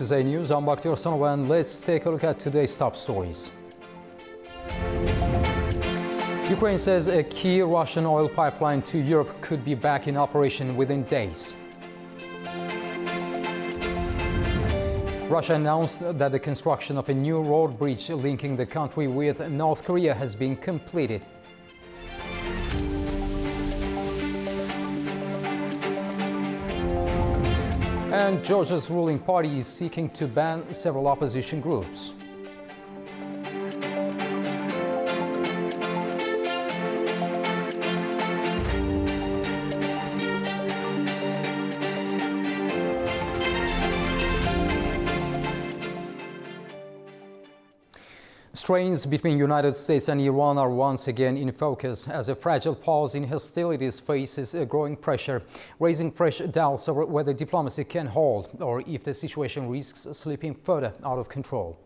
This is A News. I'm Bakhtiar Sanova, and let's take a look at today's top stories. Ukraine says a key Russian oil pipeline to Europe could be back in operation within days. Russia announced that the construction of a new road bridge linking the country with North Korea has been completed. And Georgia's ruling party is seeking to ban several opposition groups. Strains between United States and Iran are once again in focus as a fragile pause in hostilities faces a growing pressure, raising fresh doubts over whether diplomacy can hold or if the situation risks slipping further out of control.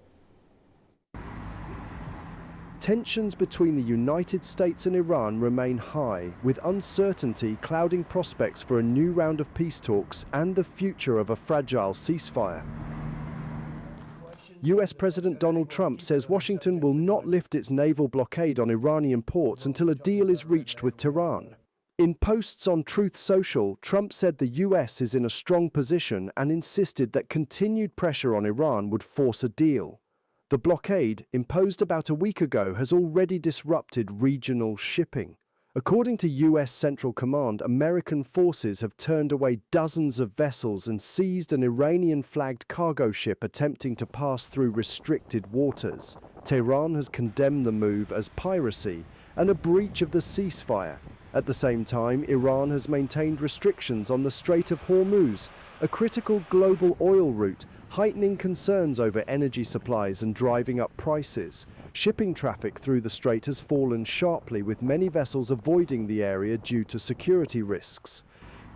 Tensions between the United States and Iran remain high, with uncertainty clouding prospects for a new round of peace talks and the future of a fragile ceasefire. US President Donald Trump says Washington will not lift its naval blockade on Iranian ports until a deal is reached with Tehran. In posts on Truth Social, Trump said the US is in a strong position and insisted that continued pressure on Iran would force a deal. The blockade, imposed about a week ago, has already disrupted regional shipping. According to US Central Command, American forces have turned away dozens of vessels and seized an Iranian-flagged cargo ship attempting to pass through restricted waters. Tehran has condemned the move as piracy and a breach of the ceasefire. At the same time, Iran has maintained restrictions on the Strait of Hormuz, a critical global oil route, heightening concerns over energy supplies and driving up prices. Shipping traffic through the strait has fallen sharply, with many vessels avoiding the area due to security risks.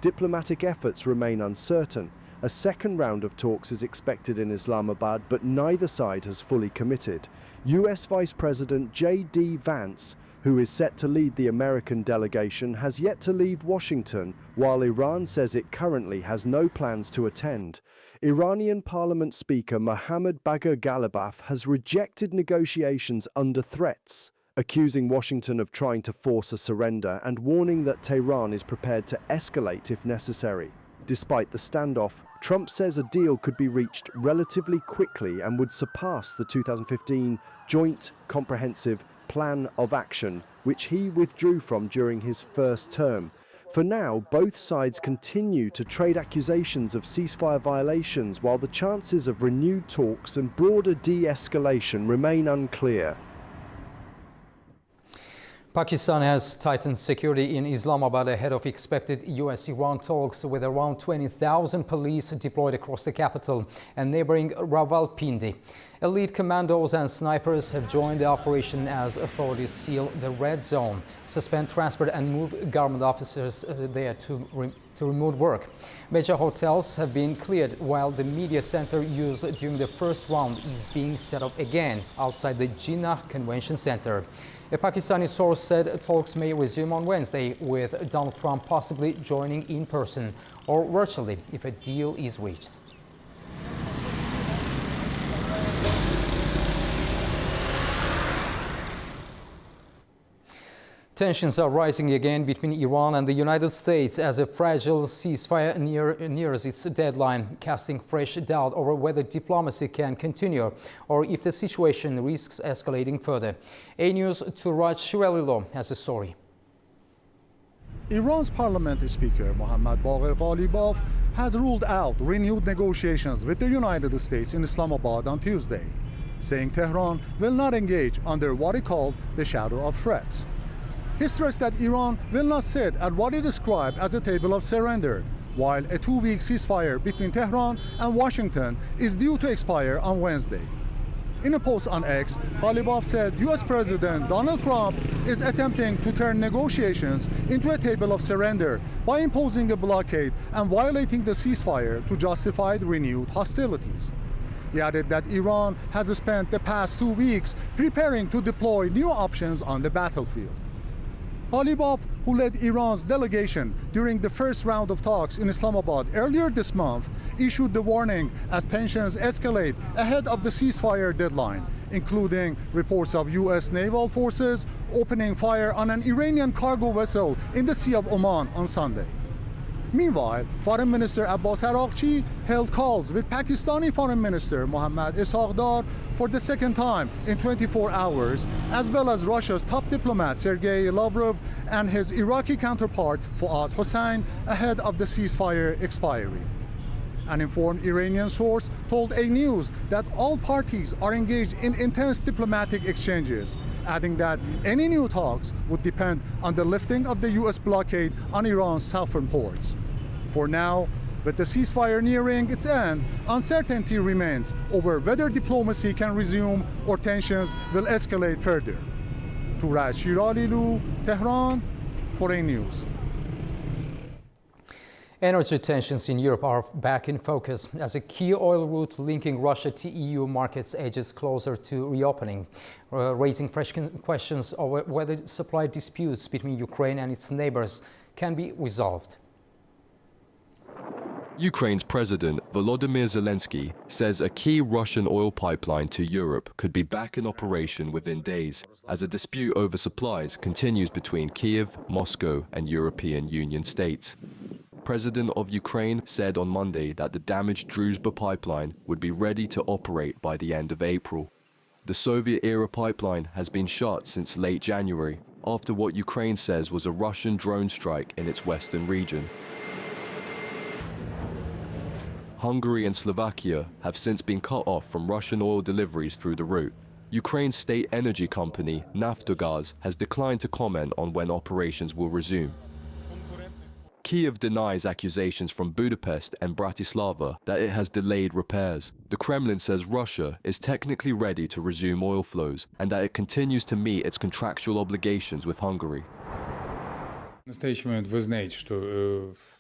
Diplomatic efforts remain uncertain. A second round of talks is expected in Islamabad, but neither side has fully committed. US Vice President J.D. Vance, who is set to lead the American delegation, has yet to leave Washington, while Iran says it currently has no plans to attend. Iranian Parliament Speaker Mohammad Bagher Ghalibaf has rejected negotiations under threats, accusing Washington of trying to force a surrender and warning that Tehran is prepared to escalate if necessary. Despite the standoff, Trump says a deal could be reached relatively quickly and would surpass the 2015 Joint Comprehensive Plan of Action, which he withdrew from during his first term. For now, both sides continue to trade accusations of ceasefire violations, while the chances of renewed talks and broader de-escalation remain unclear. Pakistan has tightened security in Islamabad ahead of expected US-Iran talks, with around 20,000 police deployed across the capital and neighboring Rawalpindi. Elite commandos and snipers have joined the operation as authorities seal the red zone, suspend transport and move government officers there to remote work. Major hotels have been cleared, while the media center used during the first round is being set up again outside the Jinnah Convention Center. A Pakistani source said talks may resume on Wednesday, with Donald Trump possibly joining in person or virtually if a deal is reached. Tensions are rising again between Iran and the United States as a fragile ceasefire nears its deadline, casting fresh doubt over whether diplomacy can continue or if the situation risks escalating further. A News' Turaj Shirelilo has a story. Iran's parliamentary speaker Mohammad Bagher Ghalibaf has ruled out renewed negotiations with the United States in Islamabad on Tuesday, saying Tehran will not engage under what he called the shadow of threats. He stressed that Iran will not sit at what he described as a table of surrender, while a two-week ceasefire between Tehran and Washington is due to expire on Wednesday. In a post on X, Ghalibaf said US President Donald Trump is attempting to turn negotiations into a table of surrender by imposing a blockade and violating the ceasefire to justify the renewed hostilities. He added that Iran has spent the past 2 weeks preparing to deploy new options on the battlefield. Ghalibaf, who led Iran's delegation during the first round of talks in Islamabad earlier this month, issued the warning as tensions escalate ahead of the ceasefire deadline, including reports of U.S. naval forces opening fire on an Iranian cargo vessel in the Sea of Oman on Sunday. Meanwhile, Foreign Minister Abbas Araghchi held calls with Pakistani Foreign Minister Mohammad Ishaq for the second time in 24 hours, as well as Russia's top diplomat Sergei Lavrov and his Iraqi counterpart Fuad Hossein ahead of the ceasefire expiry. An informed Iranian source told A News that all parties are engaged in intense diplomatic exchanges, adding that any new talks would depend on the lifting of the U.S. blockade on Iran's southern ports. For now, with the ceasefire nearing its end, uncertainty remains over whether diplomacy can resume or tensions will escalate further. Turaj Shiralilu, Tehran, for A News. Energy tensions in Europe are back in focus as a key oil route linking Russia to EU markets edges closer to reopening, raising fresh questions over whether supply disputes between Ukraine and its neighbors can be resolved. Ukraine's President Volodymyr Zelensky says a key Russian oil pipeline to Europe could be back in operation within days, as a dispute over supplies continues between Kyiv, Moscow, and European Union states. President of Ukraine said on Monday that the damaged Druzhba pipeline would be ready to operate by the end of April. The Soviet-era pipeline has been shut since late January, after what Ukraine says was a Russian drone strike in its western region. Hungary and Slovakia have since been cut off from Russian oil deliveries through the route. Ukraine's state energy company, Naftogaz, has declined to comment on when operations will resume. Kyiv denies accusations from Budapest and Bratislava that it has delayed repairs. The Kremlin says Russia is technically ready to resume oil flows and that it continues to meet its contractual obligations with Hungary.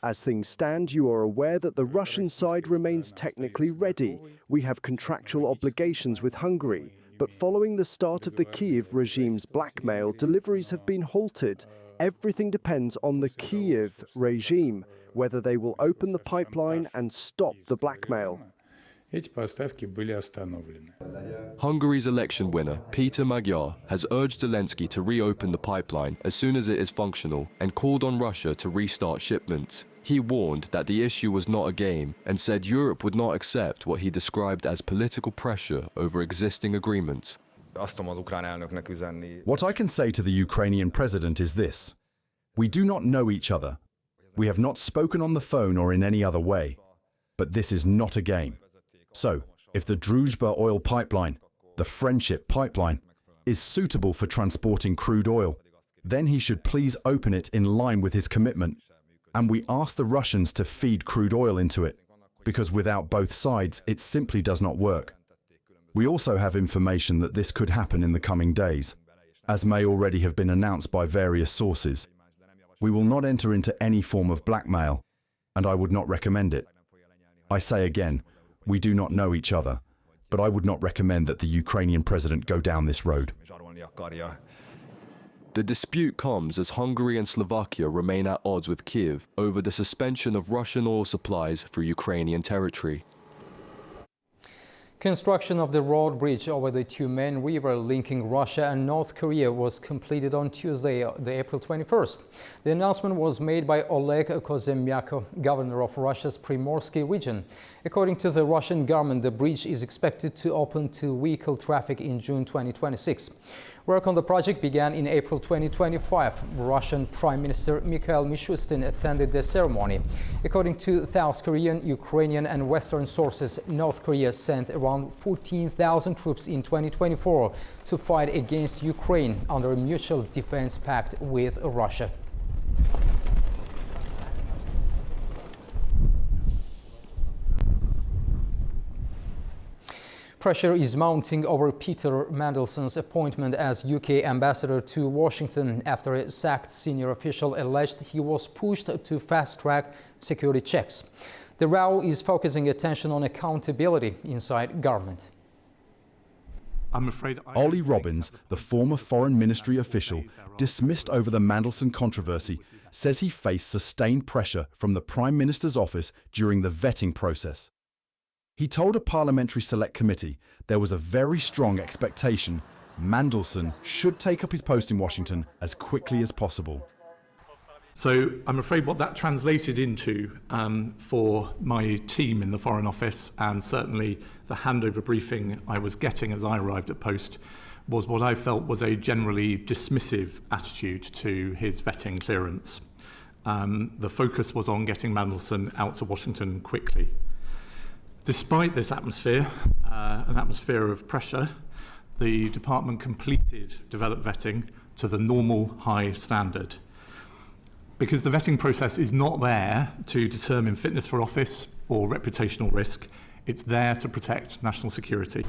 As things stand, you are aware that the Russian side remains technically ready. We have contractual obligations with Hungary, but following the start of the Kyiv regime's blackmail, deliveries have been halted. Everything depends on the Kyiv regime, whether they will open the pipeline and stop the blackmail. Hungary's election winner, Peter Magyar, has urged Zelensky to reopen the pipeline as soon as it is functional and called on Russia to restart shipments. He warned that the issue was not a game and said Europe would not accept what he described as political pressure over existing agreements. What I can say to the Ukrainian president is this: we do not know each other. We have not spoken on the phone or in any other way. But this is not a game. So, if the Druzhba oil pipeline, the Friendship pipeline, is suitable for transporting crude oil, then he should please open it in line with his commitment. And we ask the Russians to feed crude oil into it, because without both sides, it simply does not work. We also have information that this could happen in the coming days, as may already have been announced by various sources. We will not enter into any form of blackmail, and I would not recommend it. I say again, we do not know each other, but I would not recommend that the Ukrainian president go down this road. The dispute comes as Hungary and Slovakia remain at odds with Kyiv over the suspension of Russian oil supplies through Ukrainian territory. Construction of the road bridge over the Tyumen River linking Russia and North Korea was completed on Tuesday, April 21st. The announcement was made by Oleg Kozemyako, governor of Russia's Primorsky region. According to the Russian government, the bridge is expected to open to vehicle traffic in June 2026. Work on the project began in April 2025. Russian Prime Minister Mikhail Mishustin attended the ceremony. According to South Korean, Ukrainian and Western sources, North Korea sent around 14,000 troops in 2024 to fight against Ukraine under a mutual defense pact with Russia. Pressure is mounting over Peter Mandelson's appointment as UK ambassador to Washington after a sacked senior official alleged he was pushed to fast-track security checks. The row is focusing attention on accountability inside government. I'm afraid Ollie Robbins, the former Foreign Ministry official dismissed over the Mandelson controversy, says he faced sustained pressure from the Prime Minister's office during the vetting process. He told a parliamentary select committee there was a very strong expectation Mandelson should take up his post in Washington as quickly as possible. So I'm afraid what that translated into for my team in the Foreign Office, and certainly the handover briefing I was getting as I arrived at post, was what I felt was a generally dismissive attitude to his vetting clearance. The focus was on getting Mandelson out to Washington quickly. Despite this atmosphere, an atmosphere of pressure, the department completed developed vetting to the normal high standard. Because the vetting process is not there to determine fitness for office or reputational risk, it's there to protect national security.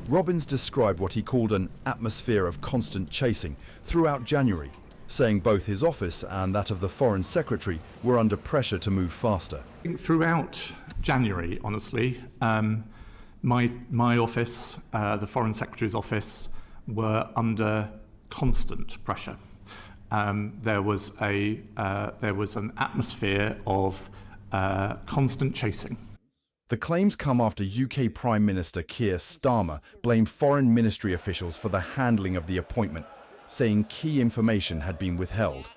Robbins described what he called an atmosphere of constant chasing throughout January, saying both his office and that of the Foreign Secretary were under pressure to move faster. Throughout January, honestly, my office, the Foreign Secretary's office, were under constant pressure. There was an atmosphere of constant chasing. The claims come after UK Prime Minister Keir Starmer blamed foreign ministry officials for the handling of the appointment, saying key information had been withheld.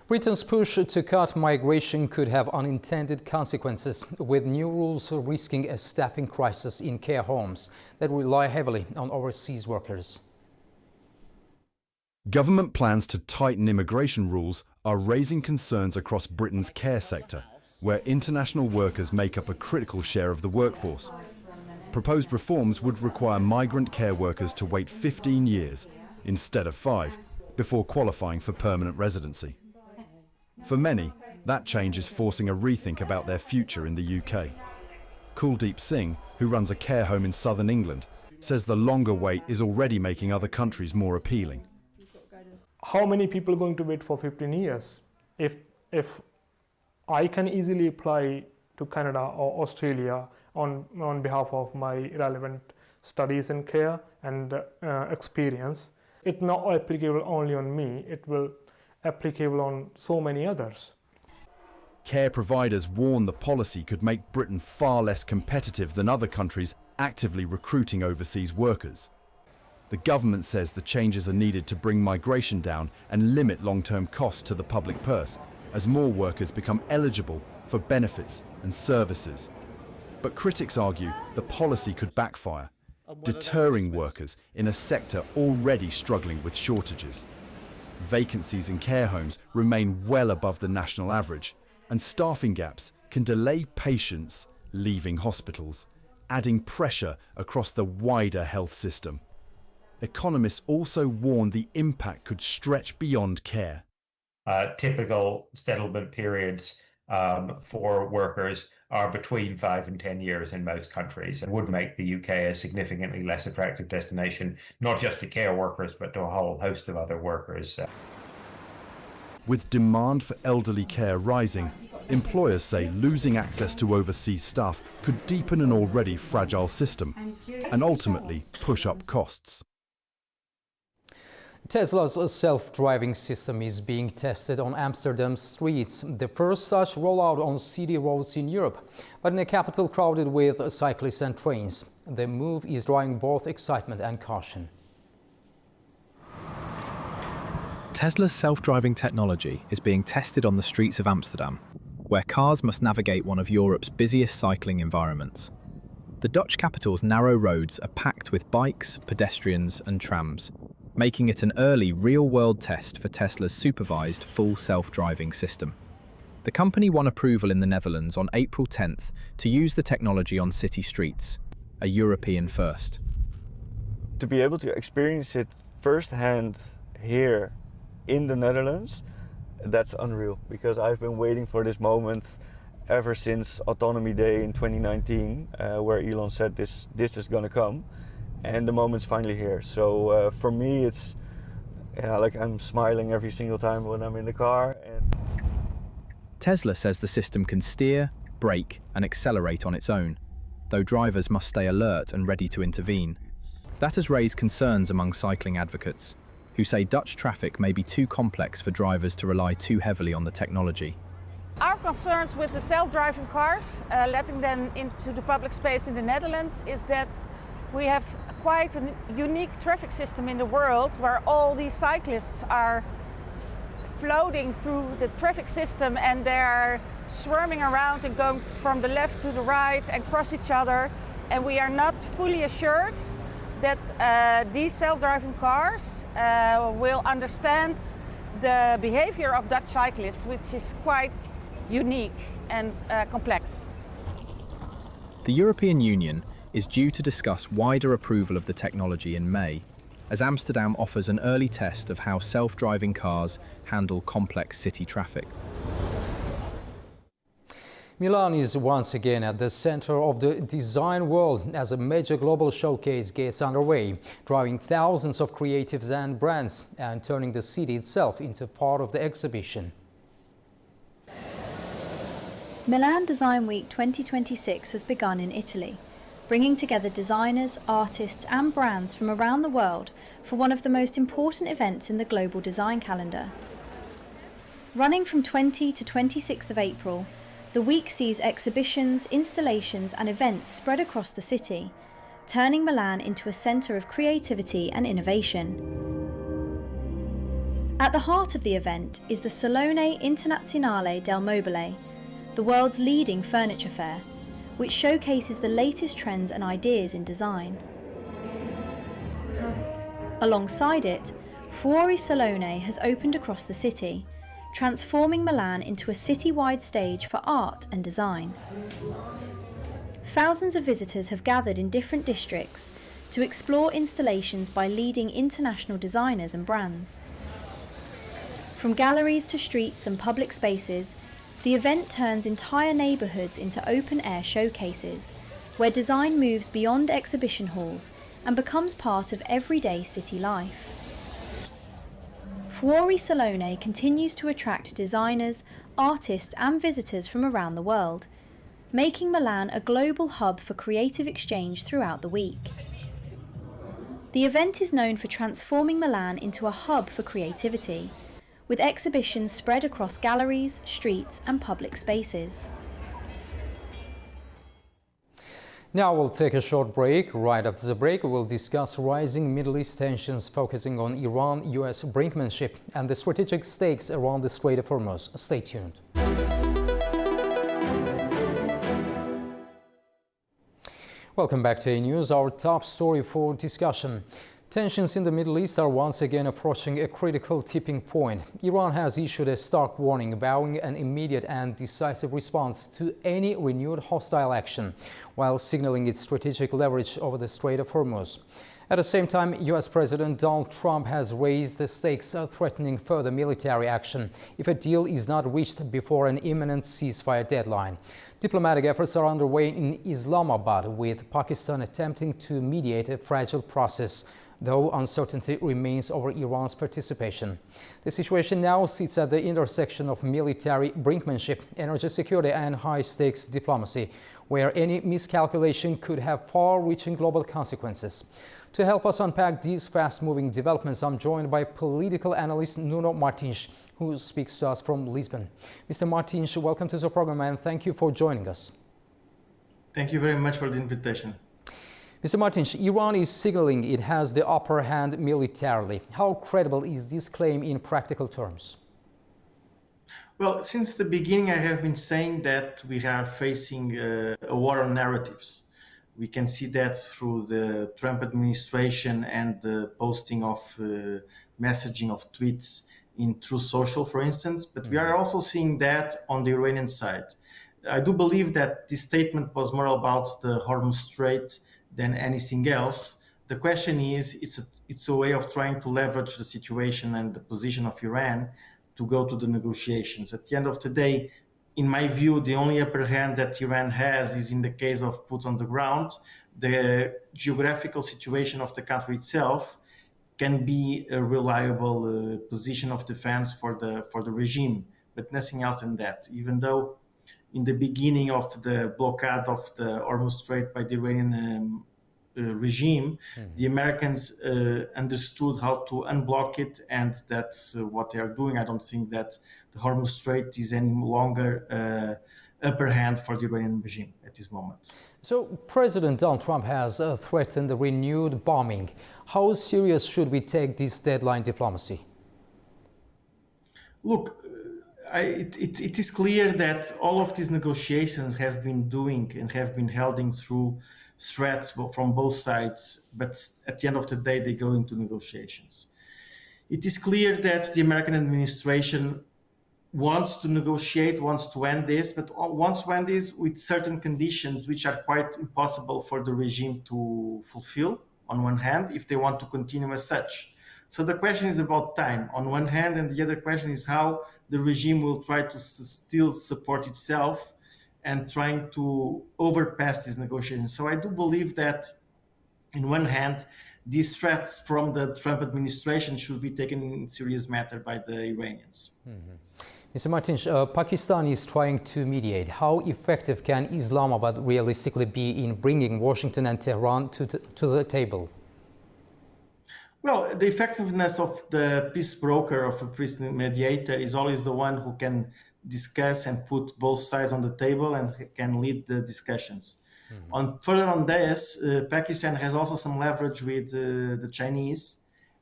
Britain's push to cut migration could have unintended consequences, with new rules risking a staffing crisis in care homes that rely heavily on overseas workers. Government plans to tighten immigration rules are raising concerns across Britain's care sector, where international workers make up a critical share of the workforce. Proposed reforms would require migrant care workers to wait 15 years, instead of 5, before qualifying for permanent residency. For many, that change is forcing a rethink about their future in the UK. Kuldeep Singh, who runs a care home in southern England, says the longer wait is already making other countries more appealing. How many people are going to wait for 15 years? If I can easily apply to Canada or Australia on behalf of my relevant studies in care and experience, it's not applicable only on me, it will applicable on so many others. Care providers warn the policy could make Britain far less competitive than other countries actively recruiting overseas workers. The government says the changes are needed to bring migration down and limit long-term costs to the public purse, as more workers become eligible for benefits and services. But critics argue the policy could backfire, deterring workers in a sector already struggling with shortages. Vacancies in care homes remain well above the national average, and staffing gaps can delay patients leaving hospitals, adding pressure across the wider health system. Economists also warn the impact could stretch beyond care. Typical settlement periods for workers are between 5 and 10 years in most countries, and would make the UK a significantly less attractive destination, not just to care workers, but to a whole host of other workers. With demand for elderly care rising, employers say losing access to overseas staff could deepen an already fragile system and ultimately push up costs. Tesla's self-driving system is being tested on Amsterdam's streets, the first such rollout on city roads in Europe, but in a capital crowded with cyclists and trains. The move is drawing both excitement and caution. Tesla's self-driving technology is being tested on the streets of Amsterdam, where cars must navigate one of Europe's busiest cycling environments. The Dutch capital's narrow roads are packed with bikes, pedestrians and trams, making it an early real-world test for Tesla's supervised full self-driving system. The company won approval in the Netherlands on April 10th to use the technology on city streets, a European first. To be able to experience it firsthand here in the Netherlands, that's unreal, because I've been waiting for this moment ever since Autonomy Day in 2019, where Elon said this is going to come. And the moment's finally here. So for me, it's like I'm smiling every single time when I'm in the car. Tesla says the system can steer, brake and accelerate on its own. though drivers must stay alert and ready to intervene. That has raised concerns among cycling advocates, who say Dutch traffic may be too complex for drivers to rely too heavily on the technology. Our concerns with the self-driving cars, letting them into the public space in the Netherlands, is that we have quite a unique traffic system in the world where all these cyclists are floating through the traffic system and they're swarming around and going from the left to the right and cross each other. And we are not fully assured that these self-driving cars will understand the behavior of Dutch cyclists, which is quite unique and complex. The European Union is due to discuss wider approval of the technology in May, as Amsterdam offers an early test of how self-driving cars handle complex city traffic. Milan is once again at the center of the design world as a major global showcase gets underway, drawing thousands of creatives and brands and turning the city itself into part of the exhibition. Milan Design Week 2026 has begun in Italy, bringing together designers, artists and brands from around the world for one of the most important events in the global design calendar. Running from 20 to 26th of April, the week sees exhibitions, installations and events spread across the city, turning Milan into a centre of creativity and innovation. At the heart of the event is the Salone Internazionale del Mobile, the world's leading furniture fair, which showcases the latest trends and ideas in design. Alongside it, Fuori Salone has opened across the city, transforming Milan into a city-wide stage for art and design. Thousands of visitors have gathered in different districts to explore installations by leading international designers and brands. From galleries to streets and public spaces, the event turns entire neighbourhoods into open-air showcases, where design moves beyond exhibition halls and becomes part of everyday city life. Fuori Salone continues to attract designers, artists and visitors from around the world, making Milan a global hub for creative exchange throughout the week. The event is known for transforming Milan into a hub for creativity, with exhibitions spread across galleries, streets and public spaces. Now we'll take a short break. Right after the break, we'll discuss rising Middle East tensions focusing on Iran-US brinkmanship and the strategic stakes around the Strait of Hormuz. Stay tuned. Welcome back to A News, our top story for discussion. Tensions in the Middle East are once again approaching a critical tipping point. Iran has issued a stark warning, vowing an immediate and decisive response to any renewed hostile action, while signaling its strategic leverage over the Strait of Hormuz. At the same time, US President Donald Trump has raised the stakes, threatening further military action if a deal is not reached before an imminent ceasefire deadline. Diplomatic efforts are underway in Islamabad, with Pakistan attempting to mediate a fragile process, though uncertainty remains over Iran's participation. The situation now sits at the intersection of military brinkmanship, energy security and high-stakes diplomacy, where any miscalculation could have far-reaching global consequences. To help us unpack these fast-moving developments, I'm joined by political analyst Nuno Martins, who speaks to us from Lisbon. Mr. Martins, welcome to the program and thank you for joining us. Thank you very much for the invitation. Mr. Martins, Iran is signaling it has the upper hand militarily. How credible is this claim in practical terms? Well, since the beginning, I have been saying that we are facing a war on narratives. We can see that through the Trump administration and the posting of messaging of tweets in Truth Social, for instance. But we are also seeing that on the Iranian side. I do believe that this statement was more about the Hormuz Strait than anything else. The question is, it's a way of trying to leverage the situation and the position of Iran to go to the negotiations. At the end of the day, in my view, the only upper hand that Iran has is in the case of boots on the ground. The geographical situation of the country itself can be a reliable position of defense for the regime, but nothing else than that. Even though in the beginning of the blockade of the Hormuz Strait by the Iranian regime, the Americans understood how to unblock it, and that's what they are doing. I don't think that the Hormuz Strait is any longer upper hand for the Iranian regime at this moment. So President Donald Trump has threatened renewed bombing. How serious should we take this deadline diplomacy? Look, it is clear that all of these negotiations have been doing and have been holding through threats from both sides, but at the end of the day, they go into negotiations. It is clear that the American administration wants to negotiate, wants to end this, but wants to end this with certain conditions which are quite impossible for the regime to fulfill, on one hand, if they want to continue as such. So the question is about time, on one hand, and the other question is how the regime will try to still support itself and trying to overpass these negotiations. So I do believe that, in one hand, these threats from the Trump administration should be taken in serious matter by the Iranians. Mr. Martins, Pakistan is trying to mediate. How effective can Islamabad realistically be in bringing Washington and Tehran to the table? Well, the effectiveness of the peace broker, of a peace mediator, is always the one who can discuss and put both sides on the table and can lead the discussions. Further on this, Pakistan has also some leverage with the Chinese,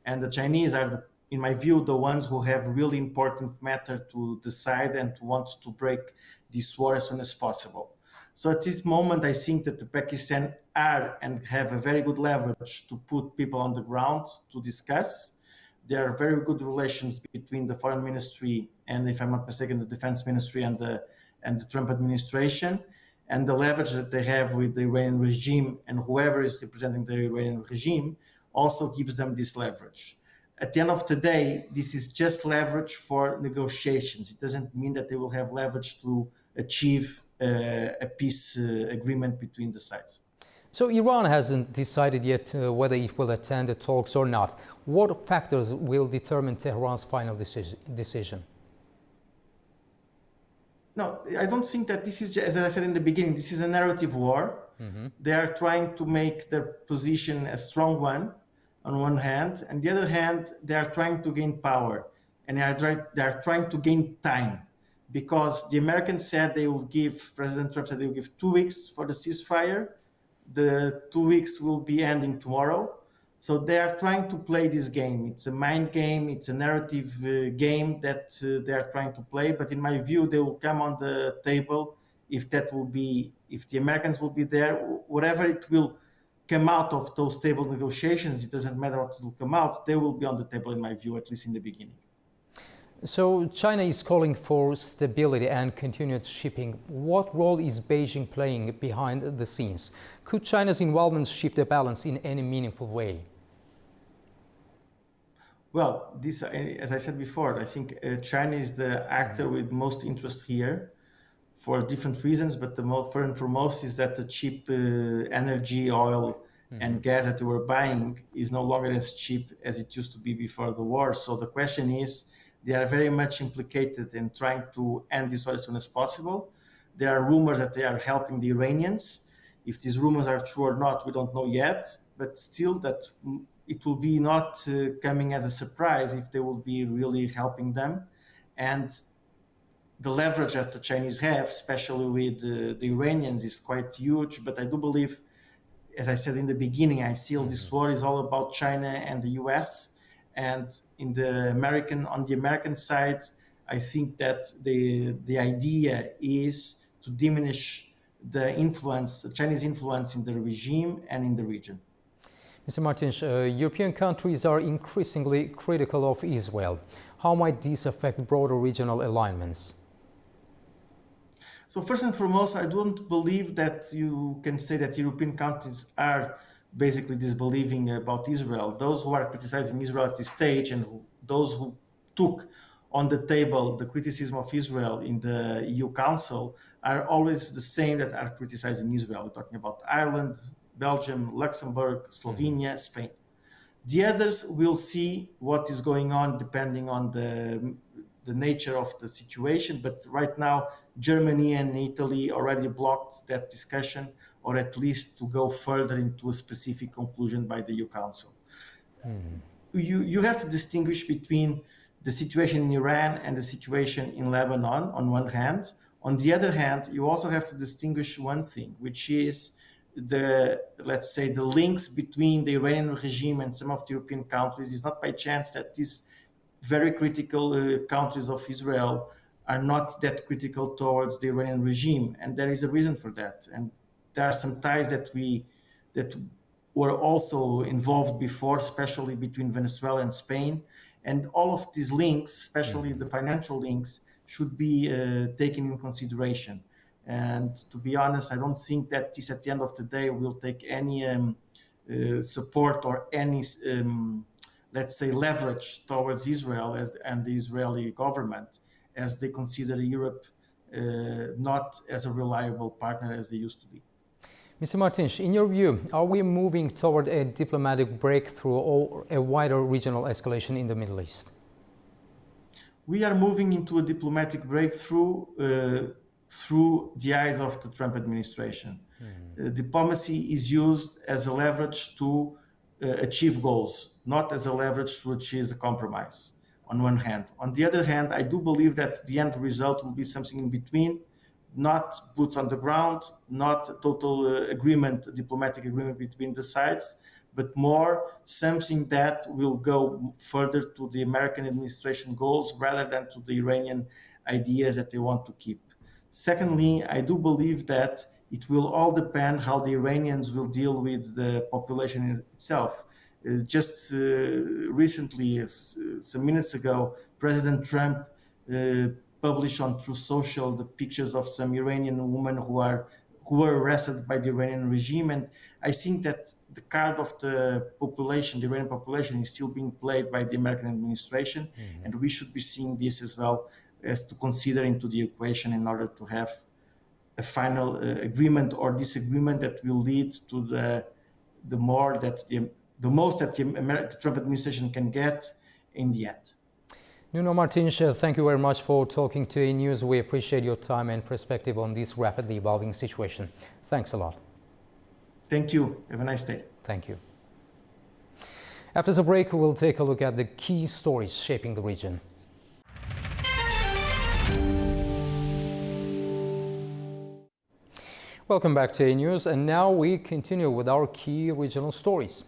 and the Chinese are, in my view, the ones who have really important matter to decide and want to break this war as soon as possible. So at this moment, I think that the Pakistan are and have a very good leverage to put people on the ground to discuss. There are very good relations between the foreign ministry and, if I'm not mistaken, the defense ministry and the Trump administration. And the leverage that they have with the Iranian regime and whoever is representing the Iranian regime also gives them this leverage. At the end of the day, this is just leverage for negotiations. It doesn't mean that they will have leverage to achieve a peace agreement between the sides. So Iran hasn't decided yet whether it will attend the talks or not. What factors will determine Tehran's final decision? No, I don't think that this is, as I said in the beginning, this is a narrative war. They are trying to make their position a strong one on one hand, and the other hand, they are trying to gain power, and they are trying to gain time, because the Americans said they will give, President Trump said they will give 2 weeks for the ceasefire. The 2 weeks will be ending tomorrow. So they are trying to play this game. It's a mind game. It's a narrative game that they are trying to play. But in my view, they will come on the table if the Americans will be there. Whatever it will come out of those table negotiations, it doesn't matter what will come out. They will be on the table, in my view, at least in the beginning. So China is calling for stability and continued shipping. What role is Beijing playing behind the scenes? Could China's involvement shift the balance in any meaningful way? Well, this, as I said before, I think China is the actor with most interest here for different reasons, but the first and foremost is that the cheap energy, oil, and gas that they were buying is no longer as cheap as it used to be before the war. So the question is, they are very much implicated in trying to end this war as soon as possible. There are rumors that they are helping the Iranians. If these rumors are true or not, we don't know yet, but still that it will be not coming as a surprise if they will be really helping them. And the leverage that the Chinese have, especially with the Iranians, is quite huge. But I do believe, as I said in the beginning, I feel this war is all about China and the US. And on the American side, I think that the idea is to diminish the Chinese influence in the regime and in the region. Mr. Martins, European countries are increasingly critical of Israel. How might this affect broader regional alignments? So first and foremost, I don't believe that you can say that European countries are basically disbelieving about Israel. Those who are criticizing Israel at this stage and those who took on the table the criticism of Israel in the EU Council are always the same that are criticizing Israel. We're talking about Ireland, Belgium, Luxembourg, Slovenia, Spain. The others will see what is going on depending on the nature of the situation. But right now, Germany and Italy already blocked that discussion, or at least to go further into a specific conclusion by the EU Council. You have to distinguish between the situation in Iran and the situation in Lebanon on one hand. On the other hand, you also have to distinguish one thing, which is let's say the links between the Iranian regime and some of the European countries. Is not by chance that these very critical countries of Israel are not that critical towards the Iranian regime, and there is a reason for that. And there are some ties that were also involved before, especially between Venezuela and Spain. And all of these links, especially the financial links, should be taken in consideration. And to be honest, I don't think that this, at the end of the day, will take any support or any, let's say, leverage towards Israel and the Israeli government, as they consider Europe not as a reliable partner as they used to be. Mr. Martins, in your view, are we moving toward a diplomatic breakthrough or a wider regional escalation in the Middle East? We are moving into a diplomatic breakthrough through the eyes of the Trump administration. Diplomacy is used as a leverage to achieve goals, not as a leverage to achieve a compromise, on one hand. On the other hand, I do believe that the end result will be something in between, not boots on the ground, not total diplomatic agreement between the sides, but more something that will go further to the American administration goals rather than to the Iranian ideas that they want to keep. Secondly, I do believe that it will all depend how the Iranians will deal with the population itself. Just recently, some minutes ago, President Trump published on Truth Social the pictures of some Iranian women who were arrested by the Iranian regime. And I think that the card of the population, the Iranian population, is still being played by the American administration. And we should be seeing this as well as to consider into the equation in order to have a final agreement or disagreement that will lead to the most that the Trump administration can get in the end. Nuno Martins, thank you very much for talking to A News. We appreciate your time and perspective on this rapidly evolving situation. Thanks a lot. Thank you. Have a nice day. Thank you. After the break, we'll take a look at the key stories shaping the region. Welcome back to A News, and now we continue with our key regional stories.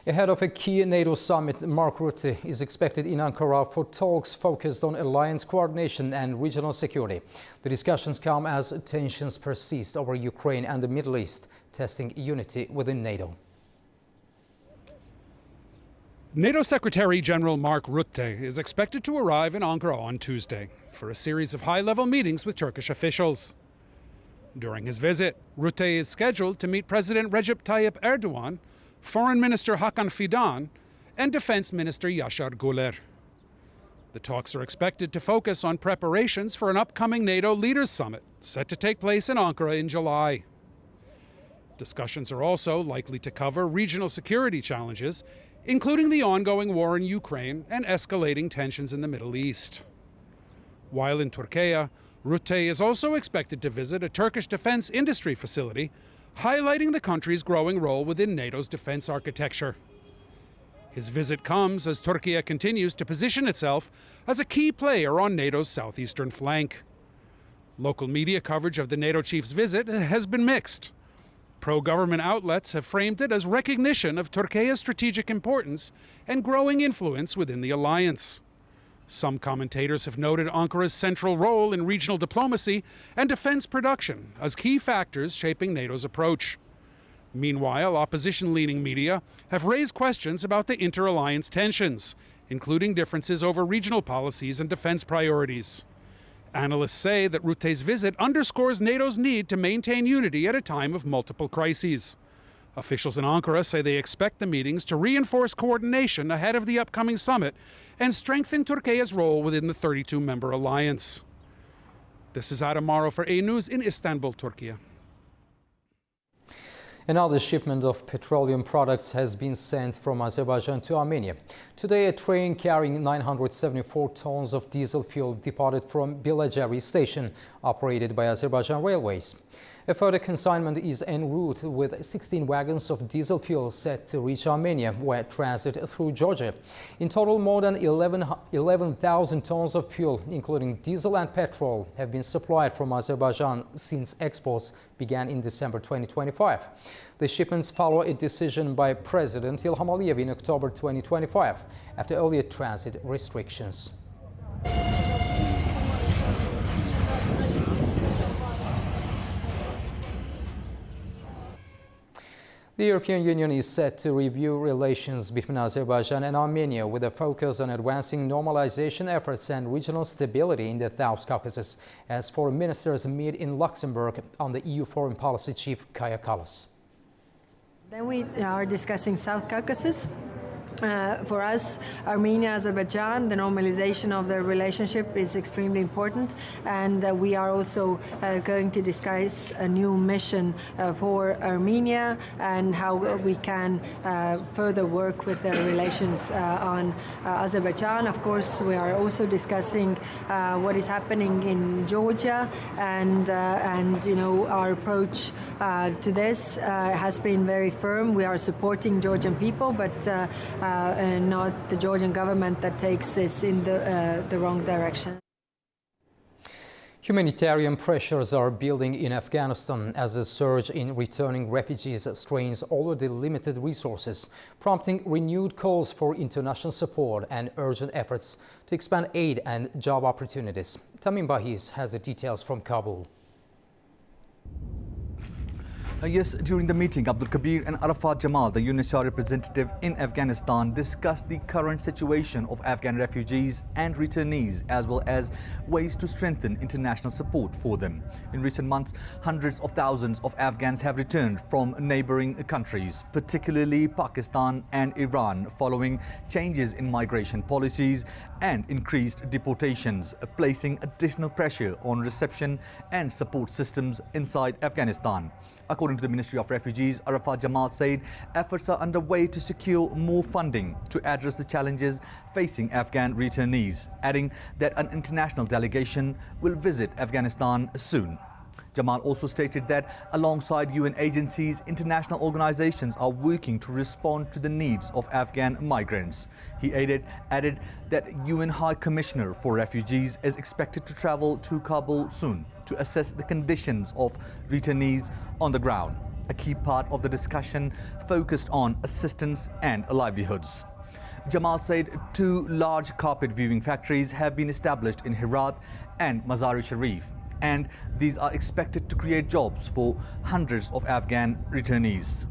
Ahead of a key NATO summit, Mark Rutte is expected in Ankara for talks focused on alliance coordination and regional security. The discussions come as tensions persist over Ukraine and the Middle East, testing unity within NATO. NATO Secretary General Mark Rutte is expected to arrive in Ankara on Tuesday for a series of high-level meetings with Turkish officials. During his visit, Rutte is scheduled to meet President Recep Tayyip Erdogan, Foreign Minister Hakan Fidan, and Defense Minister Yaşar Güler. The talks are expected to focus on preparations for an upcoming NATO Leaders Summit set to take place in Ankara in July. Discussions are also likely to cover regional security challenges, including the ongoing war in Ukraine and escalating tensions in the Middle East. While in Turkey, Rutte is also expected to visit a Turkish defense industry facility, highlighting the country's growing role within NATO's defense architecture. His visit comes as Turkey continues to position itself as a key player on NATO's southeastern flank. Local media coverage of the NATO chief's visit has been mixed. Pro-government outlets have framed it as recognition of Turkey's strategic importance and growing influence within the alliance. Some commentators have noted Ankara's central role in regional diplomacy and defense production as key factors shaping NATO's approach. Meanwhile, opposition-leaning media have raised questions about the inter-alliance tensions, including differences over regional policies and defense priorities. Analysts say that Rutte's visit underscores NATO's need to maintain unity at a time of multiple crises. Officials in Ankara say they expect the meetings to reinforce coordination ahead of the upcoming summit and strengthen Turkey's role within the 32-member alliance. This is Adam Morrow for A News in Istanbul, Turkey. Another shipment of petroleum products has been sent from Azerbaijan to Armenia. Today, a train carrying 974 tons of diesel fuel departed from Bilajari station, operated by Azerbaijan Railways. A further consignment is en route with 16 wagons of diesel fuel set to reach Armenia, where transit through Georgia. In total, more than 11,000 tons of fuel, including diesel and petrol, have been supplied from Azerbaijan since exports began in December 2025. The shipments follow a decision by President Ilham Aliyev in October 2025, after earlier transit restrictions. The European Union is set to review relations between Azerbaijan and Armenia with a focus on advancing normalization efforts and regional stability in the South Caucasus, as foreign ministers meet in Luxembourg on the EU foreign policy chief Kaja Kallas. Then we are discussing South Caucasus. For us, Armenia, Azerbaijan, the normalization of the relationship is extremely important, and we are also going to discuss a new mission for Armenia and how we can further work with the relations on Azerbaijan. Of course, we are also discussing what is happening in Georgia, and you know, our approach to this has been very firm. We are supporting Georgian people, but not the Georgian government that takes this in the wrong direction. Humanitarian pressures are building in Afghanistan as a surge in returning refugees strains already limited resources, prompting renewed calls for international support and urgent efforts to expand aid and job opportunities. Tamim Bahiz has the details from Kabul. Yes, during the meeting, Abdul Kabir and Arafat Jamal, the UNHCR representative in Afghanistan, discussed the current situation of Afghan refugees and returnees, as well as ways to strengthen international support for them. In recent months, hundreds of thousands of Afghans have returned from neighboring countries, particularly Pakistan and Iran, following changes in migration policies and increased deportations, placing additional pressure on reception and support systems inside Afghanistan. According to the Ministry of Refugees, Arafat Jamal said efforts are underway to secure more funding to address the challenges facing Afghan returnees, adding that an international delegation will visit Afghanistan soon. Jamal also stated that alongside UN agencies, international organizations are working to respond to the needs of Afghan migrants. He added that UN High Commissioner for Refugees is expected to travel to Kabul soon to assess the conditions of returnees on the ground. A key part of the discussion focused on assistance and livelihoods. Jamal said 2 large carpet weaving factories have been established in Herat and Mazar-e Sharif, and these are expected to create jobs for hundreds of Afghan returnees.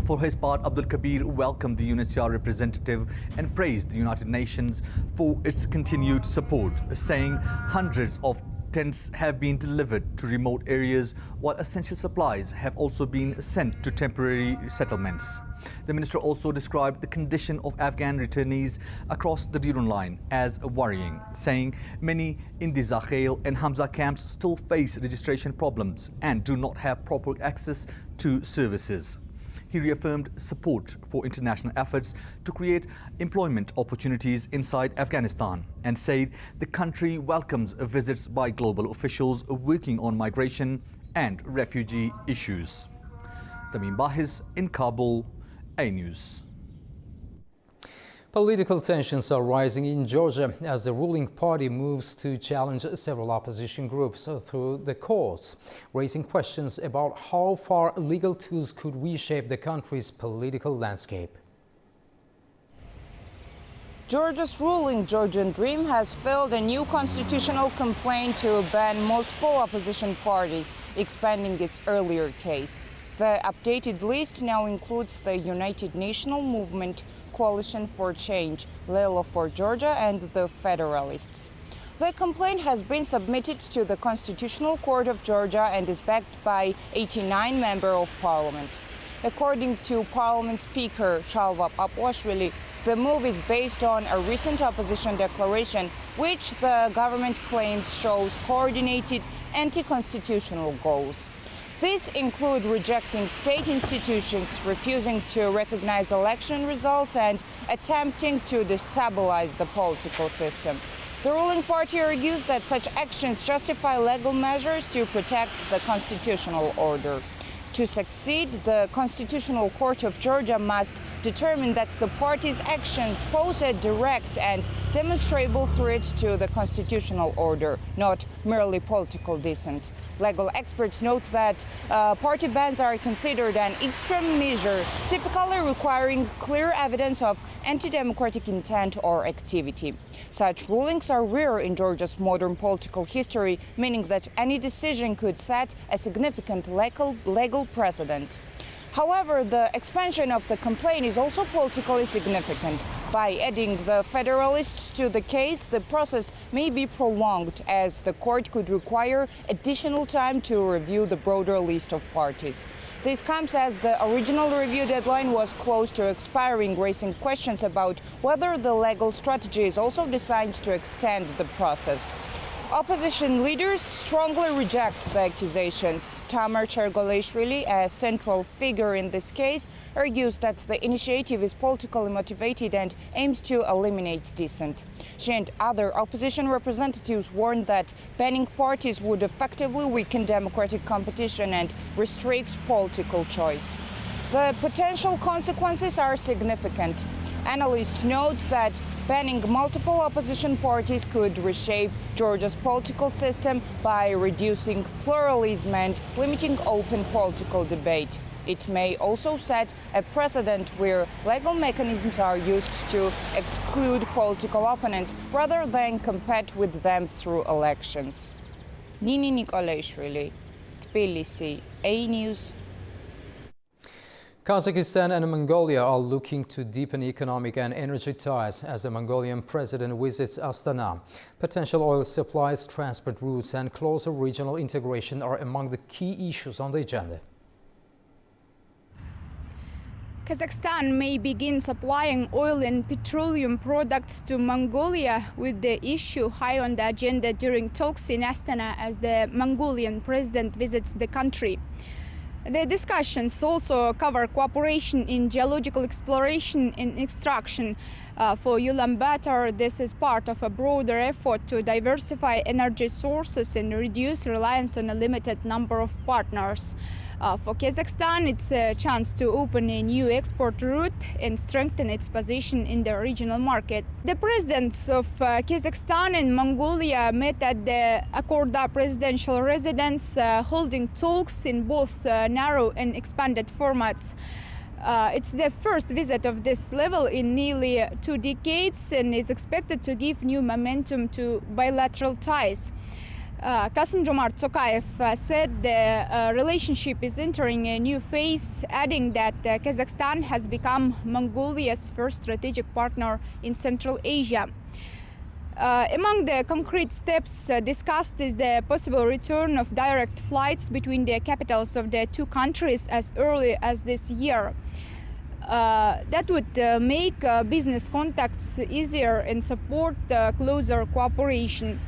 For his part, Abdul Kabir welcomed the UNHCR representative and praised the United Nations for its continued support, saying hundreds of tents have been delivered to remote areas, while essential supplies have also been sent to temporary settlements. The minister also described the condition of Afghan returnees across the Duron line as worrying, saying many in the Zakhail and Hamza camps still face registration problems and do not have proper access to services. He reaffirmed support for international efforts to create employment opportunities inside Afghanistan and said the country welcomes visits by global officials working on migration and refugee issues. Tamim Bahiz in Kabul, A News. Political tensions are rising in Georgia as the ruling party moves to challenge several opposition groups through the courts, raising questions about how far legal tools could reshape the country's political landscape. Georgia's ruling Georgian Dream has filed a new constitutional complaint to ban multiple opposition parties, expanding its earlier case. The updated list now includes the United National Movement, Coalition for Change, Leila for Georgia, and the Federalists. The complaint has been submitted to the Constitutional Court of Georgia and is backed by 89 members of parliament. According to Parliament Speaker Shalva Papuashvili, the move is based on a recent opposition declaration, which the government claims shows coordinated anti-constitutional goals. These include rejecting state institutions, refusing to recognize election results, and attempting to destabilize the political system. The ruling party argues that such actions justify legal measures to protect the constitutional order. To succeed, the Constitutional Court of Georgia must determine that the party's actions pose a direct and demonstrable threat to the constitutional order, not merely political dissent. Legal experts note that party bans are considered an extreme measure, typically requiring clear evidence of anti-democratic intent or activity. Such rulings are rare in Georgia's modern political history, meaning that any decision could set a significant legal precedent. However, the expansion of the complaint is also politically significant. By adding the Federalists to the case, the process may be prolonged, as the court could require additional time to review the broader list of parties. This comes as the original review deadline was close to expiring, raising questions about whether the legal strategy is also designed to extend the process. Opposition leaders strongly reject the accusations. Tamer Chergolishvili, a central figure in this case, argues that the initiative is politically motivated and aims to eliminate dissent. She and other opposition representatives warned that banning parties would effectively weaken democratic competition and restrict political choice. The potential consequences are significant. Analysts note that banning multiple opposition parties could reshape Georgia's political system by reducing pluralism and limiting open political debate. It may also set a precedent where legal mechanisms are used to exclude political opponents rather than compete with them through elections. Nini Nikolaishvili, Tbilisi, A News. Kazakhstan and Mongolia are looking to deepen economic and energy ties as the Mongolian president visits Astana. Potential oil supplies, transport routes and closer regional integration are among the key issues on the agenda. Kazakhstan may begin supplying oil and petroleum products to Mongolia, with the issue high on the agenda during talks in Astana as the Mongolian president visits the country. The discussions also cover cooperation in geological exploration and extraction. For Ulaanbaatar, this is part of a broader effort to diversify energy sources and reduce reliance on a limited number of partners. For Kazakhstan, it's a chance to open a new export route and strengthen its position in the regional market. The presidents of Kazakhstan and Mongolia met at the Akorda presidential residence, holding talks in both narrow and expanded formats. It's the first visit of this level in nearly 2 decades, and it's expected to give new momentum to bilateral ties. Kassym-Jomart Tokayev said the relationship is entering a new phase, adding that Kazakhstan has become Mongolia's first strategic partner in Central Asia. Among the concrete steps discussed is the possible return of direct flights between the capitals of the two countries as early as this year. That would make business contacts easier and support closer cooperation.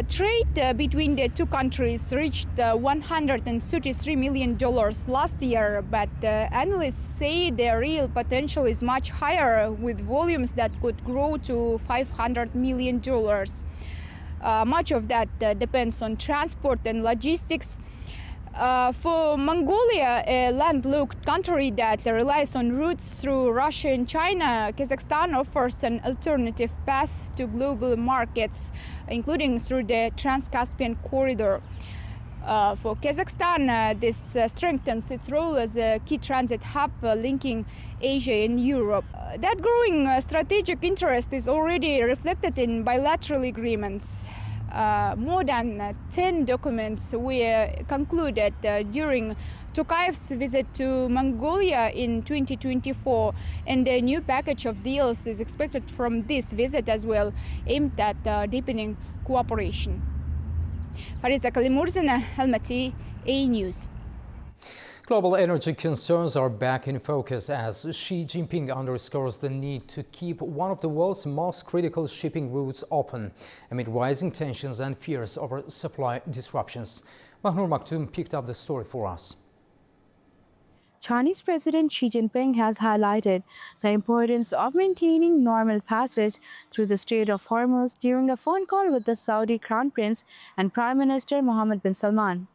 Trade between the two countries reached $133 million last year, but analysts say the real potential is much higher, with volumes that could grow to $500 million. Much of that depends on transport and logistics. For Mongolia, a landlocked country that relies on routes through Russia and China, Kazakhstan offers an alternative path to global markets, including through the Trans-Caspian corridor. For Kazakhstan, this strengthens its role as a key transit hub linking Asia and Europe. That growing strategic interest is already reflected in bilateral agreements. More than 10 documents were concluded during Tokayev's visit to Mongolia in 2024, and a new package of deals is expected from this visit as well, aimed at deepening cooperation. Fariza Kalimurzina, Almaty, A News. Global energy concerns are back in focus as Xi Jinping underscores the need to keep one of the world's most critical shipping routes open amid rising tensions and fears over supply disruptions. Mahnur Maktoum picked up the story for us. Chinese President Xi Jinping has highlighted the importance of maintaining normal passage through the Strait of Hormuz during a phone call with the Saudi Crown Prince and Prime Minister Mohammed bin Salman.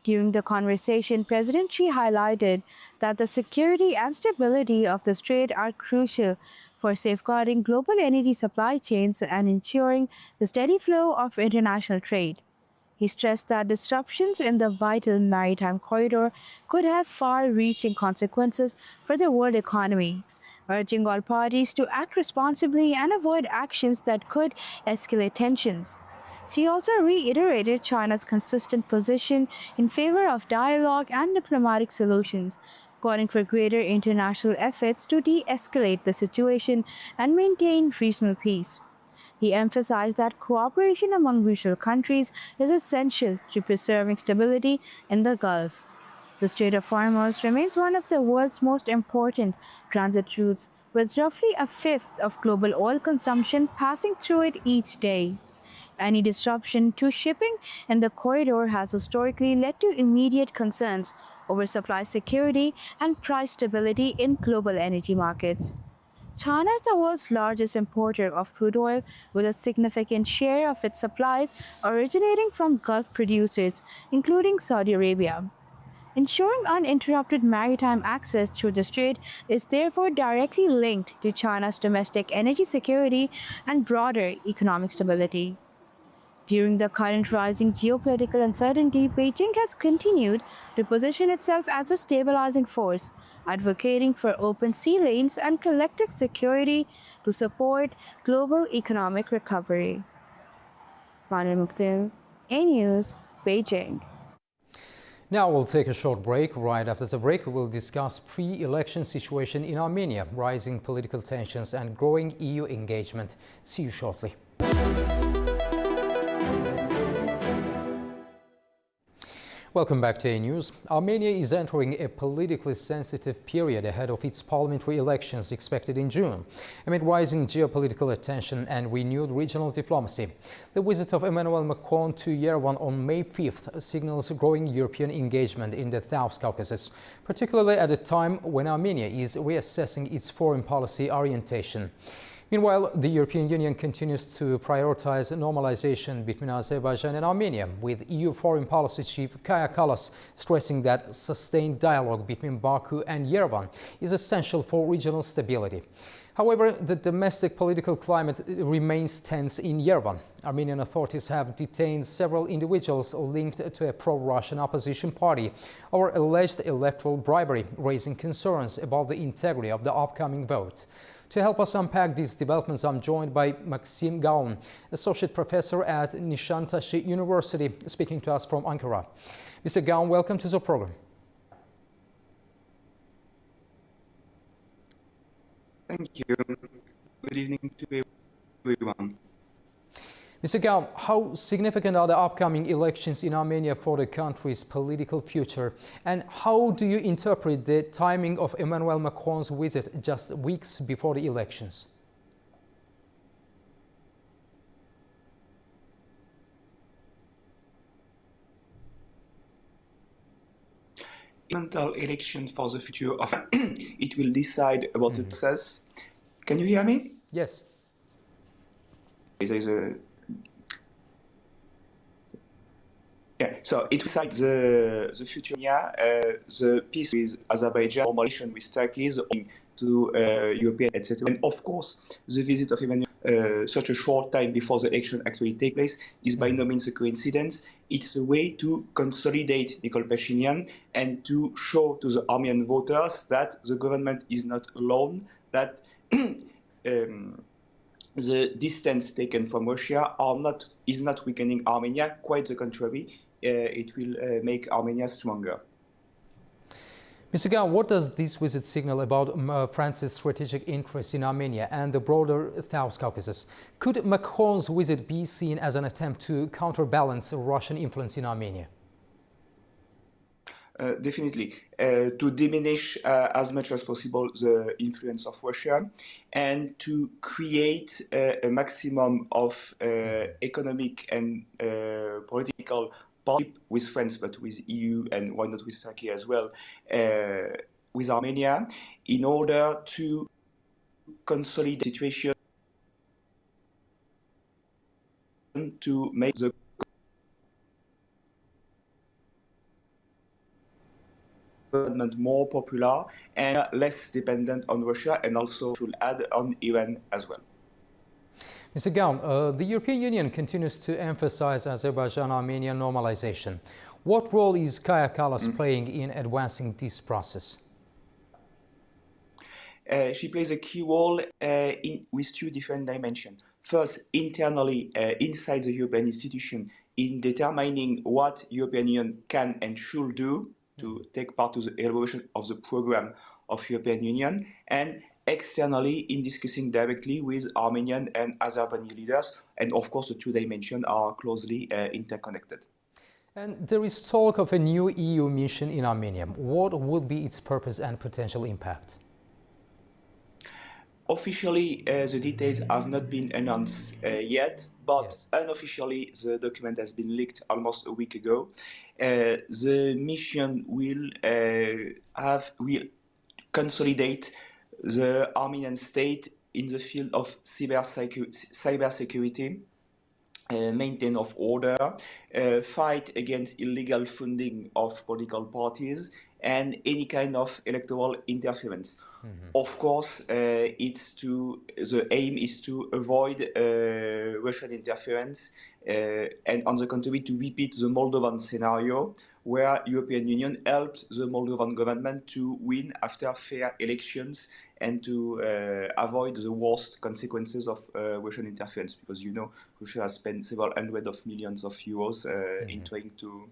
During the conversation, President Xi highlighted that the security and stability of the strait are crucial for safeguarding global energy supply chains and ensuring the steady flow of international trade. He stressed that disruptions in the vital maritime corridor could have far-reaching consequences for the world economy, urging all parties to act responsibly and avoid actions that could escalate tensions. She also reiterated China's consistent position in favor of dialogue and diplomatic solutions, calling for greater international efforts to de-escalate the situation and maintain regional peace. He emphasized that cooperation among regional countries is essential to preserving stability in the Gulf. The Strait of Hormuz remains one of the world's most important transit routes, with roughly a fifth of global oil consumption passing through it each day. Any disruption to shipping in the corridor has historically led to immediate concerns over supply security and price stability in global energy markets. China is the world's largest importer of crude oil, with a significant share of its supplies originating from Gulf producers, including Saudi Arabia. Ensuring uninterrupted maritime access through the strait is therefore directly linked to China's domestic energy security and broader economic stability. During the current rising geopolitical uncertainty, Beijing has continued to position itself as a stabilizing force, advocating for open sea lanes and collective security to support global economic recovery. Mahnur Maktoum, A-News, Beijing. Now we'll take a short break. Right after the break, we'll discuss pre-election situation in Armenia, rising political tensions and growing EU engagement. See you shortly. Welcome back to A News. Armenia is entering a politically sensitive period ahead of its parliamentary elections expected in June, amid rising geopolitical attention and renewed regional diplomacy. The visit of Emmanuel Macron to Yerevan on May 5th signals growing European engagement in the South Caucasus, particularly at a time when Armenia is reassessing its foreign policy orientation. Meanwhile, the European Union continues to prioritize normalization between Azerbaijan and Armenia, with EU Foreign Policy Chief Kaja Kallas stressing that sustained dialogue between Baku and Yerevan is essential for regional stability. However, the domestic political climate remains tense in Yerevan. Armenian authorities have detained several individuals linked to a pro-Russian opposition party over alleged electoral bribery, raising concerns about the integrity of the upcoming vote. To help us unpack these developments, I'm joined by Maxim Gaun, Associate Professor at Nishantasi University, speaking to us from Ankara. Mr. Gaun, welcome to the program. Thank you. Good evening to everyone. Mr. Gaun, how significant are the upcoming elections in Armenia for the country's political future? And how do you interpret the timing of Emmanuel Macron's visit just weeks before the elections? Fundamental election for the future of it will decide about the process. Can you hear me? Yes. There's a so it decides the future. The peace with Azerbaijan, normalization with Turkey, to European, etc. And of course, the visit of Emmanuel such a short time before the election actually take place is by no means a coincidence. It's a way to consolidate Nikol Pashinyan and to show to the Armenian voters that the government is not alone, that the distance taken from Russia is not weakening Armenia, quite the contrary. It will make Armenia stronger. Mr. Gaun, what does this visit signal about France's strategic interest in Armenia and the broader South Caucasus? Could Macron's visit be seen as an attempt to counterbalance Russian influence in Armenia? Definitely, to diminish as much as possible the influence of Russia and to create a maximum of economic and political partnership with France, but with EU and why not with Turkey as well, with Armenia, in order to consolidate the situation, to make the government more popular and less dependent on Russia, and also should add on Iran as well. Mr. Gaon, the European Union continues to emphasize Azerbaijan-Armenia normalization. What role is Kaja Kallas playing in advancing this process? She plays a key role with two different dimensions. First, internally, inside the European institution, in determining what European Union can and should do to take part to the elaboration of the program of European Union, and externally in discussing directly with Armenian and Azerbaijani leaders. And of course, the two dimensions are closely interconnected. And there is talk of a new EU mission in Armenia. What would be its purpose and potential impact? Officially, the details have not been announced yet, but unofficially, the document has been leaked almost a week ago. The mission will consolidate the Armenian state in the field of cybersecurity, maintain of order, fight against illegal funding of political parties, and any kind of electoral interference. Of course, the aim is to avoid Russian interference, and on the contrary, to repeat the Moldovan scenario, where European Union helped the Moldovan government to win after fair elections and to avoid the worst consequences of Russian interference, because you know Russia has spent several hundred of millions of euros in trying to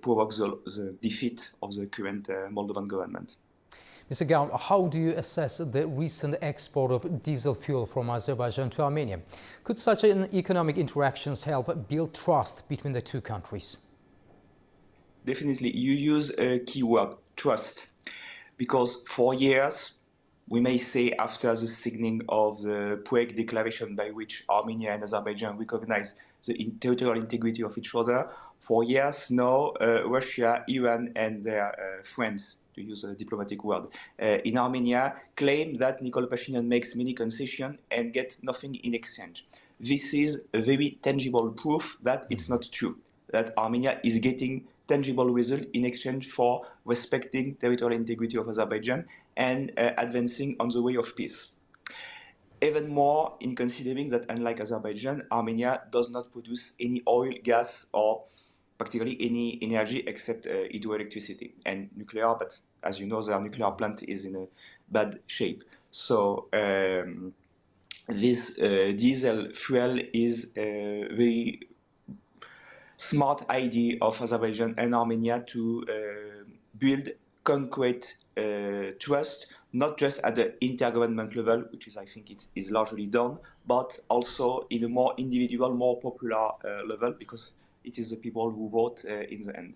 provoke the defeat of the current Moldovan government. Mr. Gaon, how do you assess the recent export of diesel fuel from Azerbaijan to Armenia? Could such an economic interactions help build trust between the two countries? Definitely, you use a keyword, trust, because for years, we may say after the signing of the Prague Declaration, by which Armenia and Azerbaijan recognize the territorial integrity of each other, for years now, Russia, Iran and their friends, to use a diplomatic word, in Armenia, claim that Nikol Pashinyan makes many concessions and get nothing in exchange. This is a very tangible proof that it's not true, that Armenia is getting tangible result in exchange for respecting territorial integrity of Azerbaijan and advancing on the way of peace. Even more in considering that, unlike Azerbaijan, Armenia does not produce any oil, gas, or practically any energy except hydroelectricity and nuclear, but as you know, their nuclear plant is in a bad shape. So this diesel fuel is a very smart idea of Azerbaijan and Armenia to build concrete trust, not just at the intergovernment level, which is, I think, it is largely done, but also in a more individual, more popular level, because it is the people who vote in the end.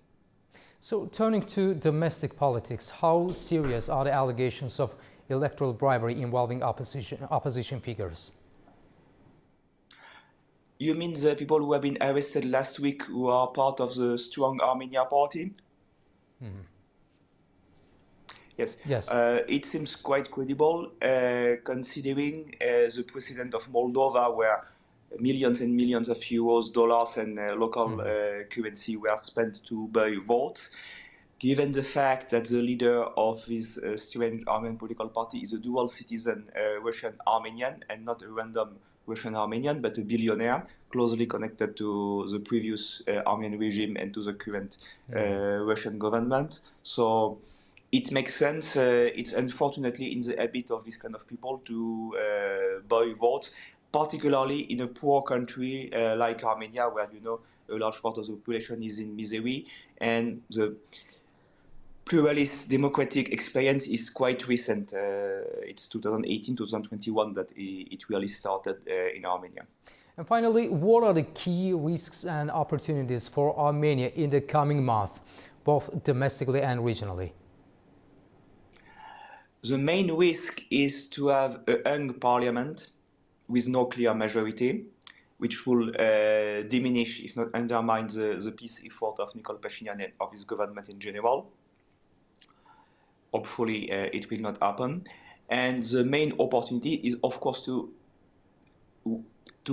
So, turning to domestic politics, how serious are the allegations of electoral bribery involving opposition figures? You mean the people who have been arrested last week who are part of the Strong Armenia party? Yes. It seems quite credible, considering the precedent of Moldova, where millions and millions of euros, dollars, and local currency were spent to buy votes. Given the fact that the leader of this strange Armenian political party is a dual citizen Russian-Armenian, and not a random Russian-Armenian, but a billionaire closely connected to the previous Armenian regime and to the current Russian government. So it makes sense. It's unfortunately in the habit of this kind of people to buy votes, particularly in a poor country like Armenia, where you know a large part of the population is in misery, and the pluralist democratic experience is quite recent. It's 2018, 2021 that it really started in Armenia. And finally, what are the key risks and opportunities for Armenia in the coming month, both domestically and regionally? The main risk is to have a young parliament with no clear majority, which will diminish, if not undermine, the peace effort of Nikol Pashinyan and of his government in general. Hopefully, it will not happen. And the main opportunity is, of course, to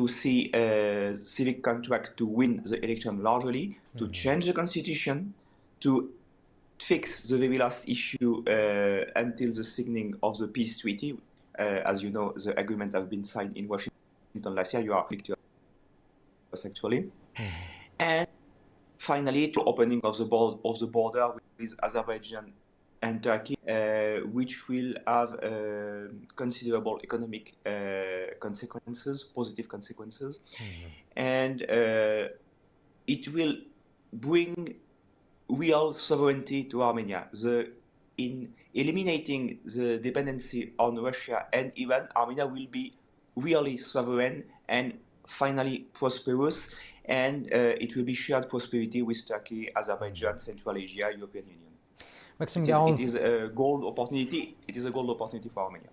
see a civic contract to win the election largely, to change the constitution, to fix the very last issue until the signing of the peace treaty. As you know, the agreement has been signed in Washington last year. You are victorious, actually. And finally, the opening of the border with Azerbaijan and Turkey, which will have considerable economic consequences, positive consequences, and it will bring real sovereignty to Armenia. In eliminating the dependency on Russia and Iran, Armenia will be really sovereign and finally prosperous, and it will be shared prosperity with Turkey, Azerbaijan, Central Asia, European Union. Maxime Gaon. It is a gold opportunity. It is a gold opportunity for Armenia.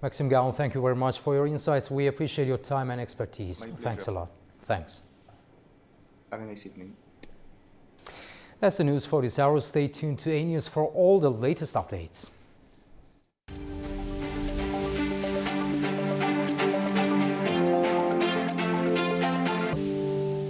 Maxime Gaon, thank you very much for your insights. We appreciate your time and expertise. Thanks a lot. Thanks. Have a nice evening. That's the news for this hour. Stay tuned to A News for all the latest updates.